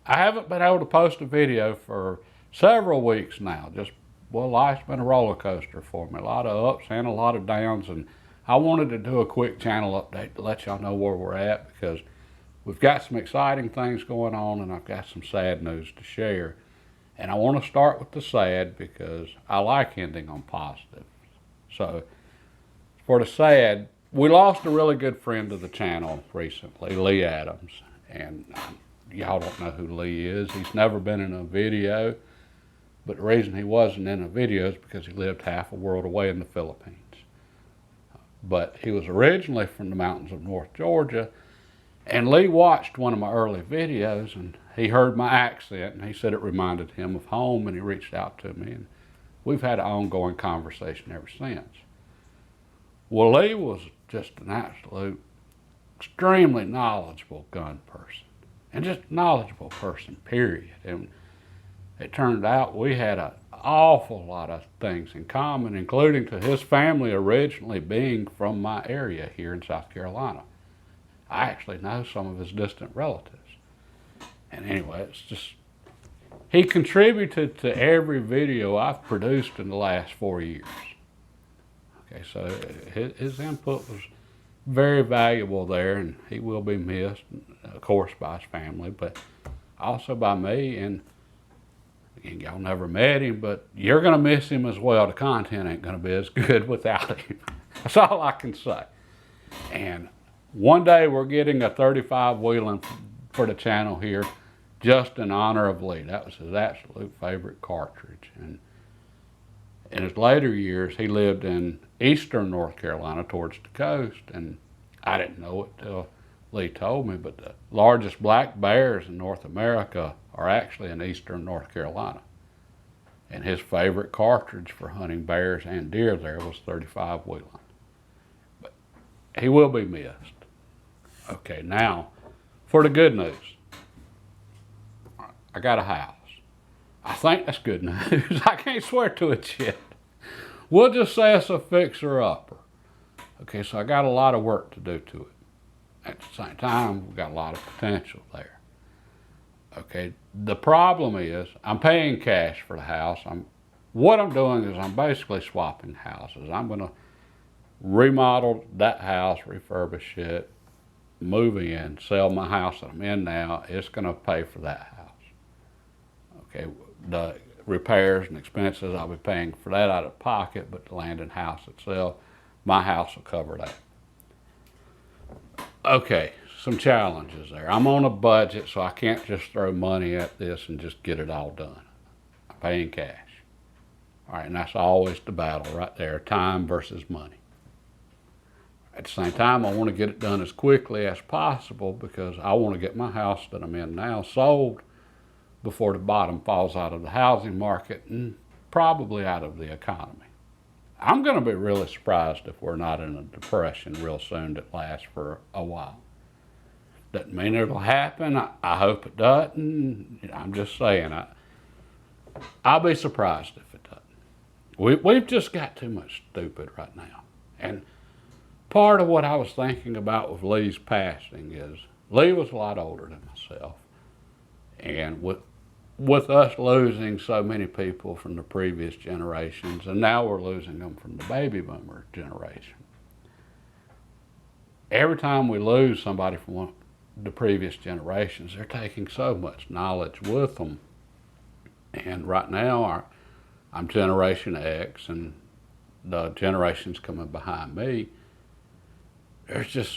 I haven't been able to post a video for several weeks now. Well, life's been a roller coaster for me. A lot of ups and a lot of downs. And I wanted to do a quick channel update to let y'all know where we're at, because we've got some exciting things going on and I've got some sad news to share. And I want to start with the sad because I like ending on positive. So, for the sad, we lost a really good friend of the channel recently, Lee Adams. And y'all don't know who Lee is. He's never been in a video. But the reason he wasn't in a video is because he lived half a world away in the Philippines. But he was originally from the mountains of North Georgia. And Lee watched one of my early videos and he heard my accent and he said it reminded him of home, and he reached out to me and we've had an ongoing conversation ever since. Well, Lee was just an absolute extremely knowledgeable gun person and just knowledgeable person, period. And it turned out we had an awful lot of things in common, including to his family originally being from my area here in South Carolina. I actually know some of his distant relatives. And anyway, it's just, he contributed to every video I've produced in the last 4 years. Okay, so his input was very valuable there, and he will be missed, of course, by his family, but also by me. And y'all never met him, but you're going to miss him as well. The content ain't going to be as good without him. That's all I can say. And one day we're getting a 35 Whelen for the channel here, just in honor of Lee. That was his absolute favorite cartridge. And in his later years, he lived in eastern North Carolina towards the coast, and I didn't know it till Lee told me, but the largest black bears in North America are actually in eastern North Carolina. And his favorite cartridge for hunting bears and deer there was 35 Whelen. But he will be missed. Okay, now for the good news. I got a house. I think that's good news. I can't swear to it yet. We'll just say it's a fixer-upper. Okay, so I got a lot of work to do to it. At the same time, we've got a lot of potential there. Okay, the problem is I'm paying cash for the house. What I'm doing is I'm basically swapping houses. I'm going to remodel that house, refurbish it, move in, sell my house that I'm in now. It's going to pay for that house. Okay, the repairs and expenses, I'll be paying for that out of pocket, but the land and house itself, my house will cover that. Okay, some challenges there. I'm on a budget, so I can't just throw money at this and just get it all done. I'm paying cash. All right, and that's always the battle right there, time versus money. At the same time, I want to get it done as quickly as possible because I want to get my house that I'm in now sold before the bottom falls out of the housing market and probably out of the economy. I'm going to be really surprised if we're not in a depression real soon that lasts for a while. Doesn't mean it'll happen. I hope it doesn't. I'm just saying, I'll be surprised if it doesn't. We've just got too much stupid right now. And part of what I was thinking about with Lee's passing is Lee was a lot older than myself. And with us losing so many people from the previous generations, and now we're losing them from the baby boomer generation. Every time we lose somebody from the previous generations, they're taking so much knowledge with them. And right now, I'm Generation X, and the generations coming behind me,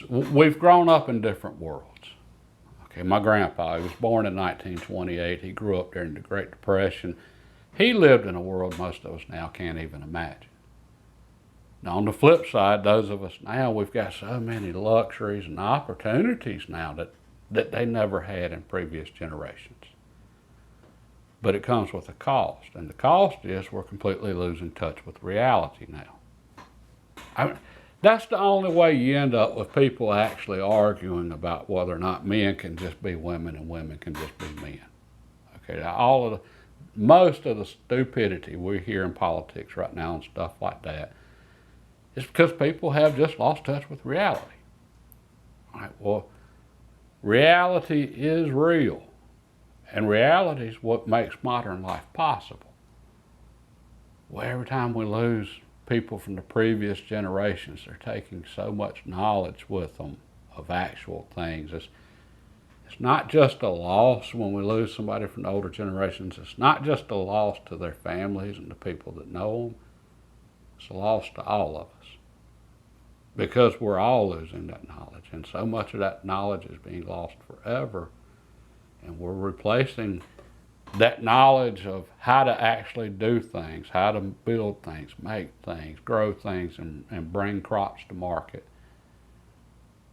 we've grown up in different worlds. Okay, my grandpa, he was born in 1928. He grew up during the Great Depression. He lived in a world most of us now can't even imagine. Now, on the flip side, those of us now, we've got so many luxuries and opportunities now that they never had in previous generations. But it comes with a cost, and the cost is we're completely losing touch with reality now. That's the only way you end up with people actually arguing about whether or not men can just be women and women can just be men. Okay, now most of the stupidity we hear in politics right now and stuff like that is because people have just lost touch with reality. All right, well, reality is real. And reality is what makes modern life possible. Well, every time we lose people from the previous generations, they're taking so much knowledge with them of actual things. It's not just a loss when we lose somebody from the older generations. It's not just a loss to their families and the people that know them. It's a loss to all of us, because we're all losing that knowledge, and so much of that knowledge is being lost forever, and we're replacing that knowledge of how to actually do things, how to build things, make things, grow things, and bring crops to market.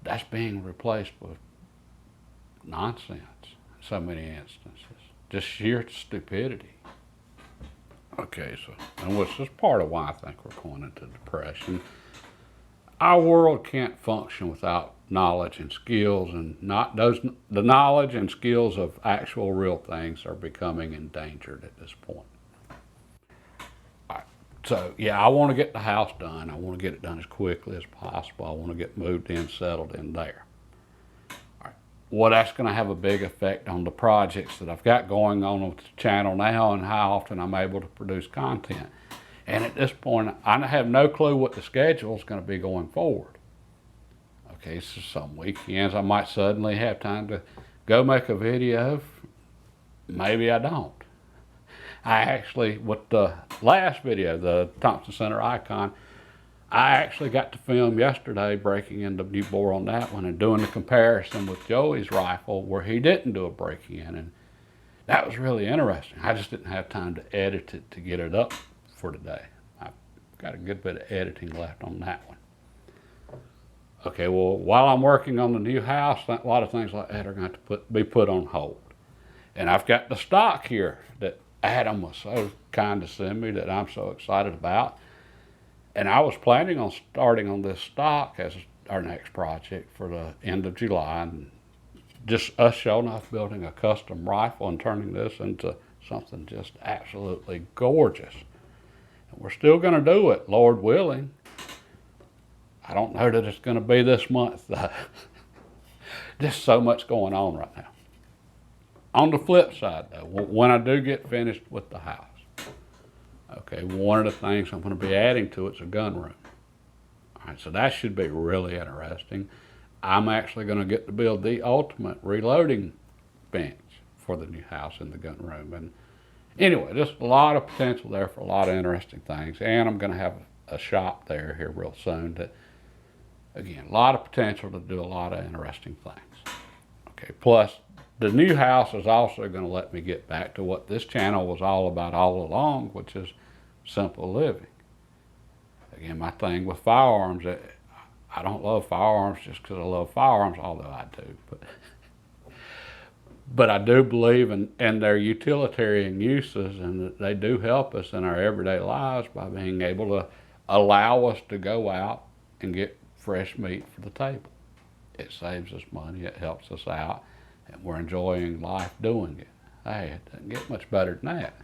That's being replaced with nonsense in so many instances, just sheer stupidity. Okay, so, and which is part of why I think we're going into depression. Our world can't function without knowledge and skills, and the knowledge and skills of actual real things are becoming endangered at this point. All right, so yeah, I want to get the house done. I want to get it done as quickly as possible. I want to get moved in, settled in there. All right, well, that's going to have a big effect on the projects that I've got going on with the channel now and how often I'm able to produce content. And at this point, I have no clue what the schedule is going to be going forward. Okay, so some weekends I might suddenly have time to go make a video. Maybe I don't. I actually, with the last video, the Thompson Center Icon, I actually got to film yesterday breaking into new bore on that one and doing the comparison with Joey's rifle where he didn't do a break in. And that was really interesting. I just didn't have time to edit it to get it up for today. I've got a good bit of editing left on that one. Okay, well, while I'm working on the new house, a lot of things like that are going to be put on hold. And I've got the stock here that Adam was so kind to send me that I'm so excited about. And I was planning on starting on this stock as our next project for the end of July, and just us showing off building a custom rifle and turning this into something just absolutely gorgeous. We're still going to do it, Lord willing. I don't know that it's going to be this month, though. Just so much going on right now. On the flip side, though, when I do get finished with the house, okay, one of the things I'm going to be adding to it's a gun room. All right, so that should be really interesting. I'm actually going to get to build the ultimate reloading bench for the new house in the gun room. And anyway, just a lot of potential there for a lot of interesting things. And I'm going to have a shop there here real soon that, again, a lot of potential to do a lot of interesting things. Okay, plus the new house is also going to let me get back to what this channel was all about all along, which is simple living. Again, my thing with firearms, I don't love firearms just because I love firearms, although I do. But I do believe in their utilitarian uses, and that they do help us in our everyday lives by being able to allow us to go out and get fresh meat for the table. It saves us money, it helps us out, and we're enjoying life doing it. Hey, it doesn't get much better than that.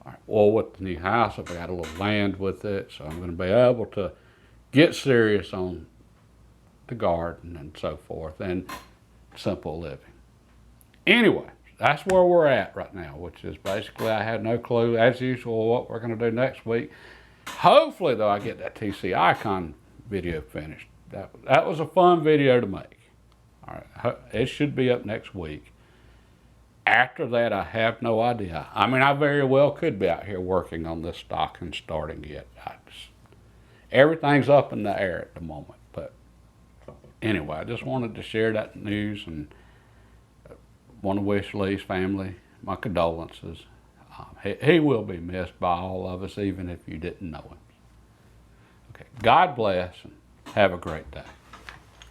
All right, well, with the new house, I've got a little land with it, so I'm going to be able to get serious on the garden and so forth, and simple living. Anyway, that's where we're at right now, which is basically I have no clue, as usual, what we're going to do next week. Hopefully, though, I get that TC Icon video finished. That was a fun video to make. All right, it should be up next week. After that, I have no idea. I mean, I very well could be out here working on this stock and starting it. Everything's up in the air at the moment. But anyway, I just wanted to share that news and want to wish Lee's family my condolences. He will be missed by all of us, even if you didn't know him. Okay, God bless and have a great day.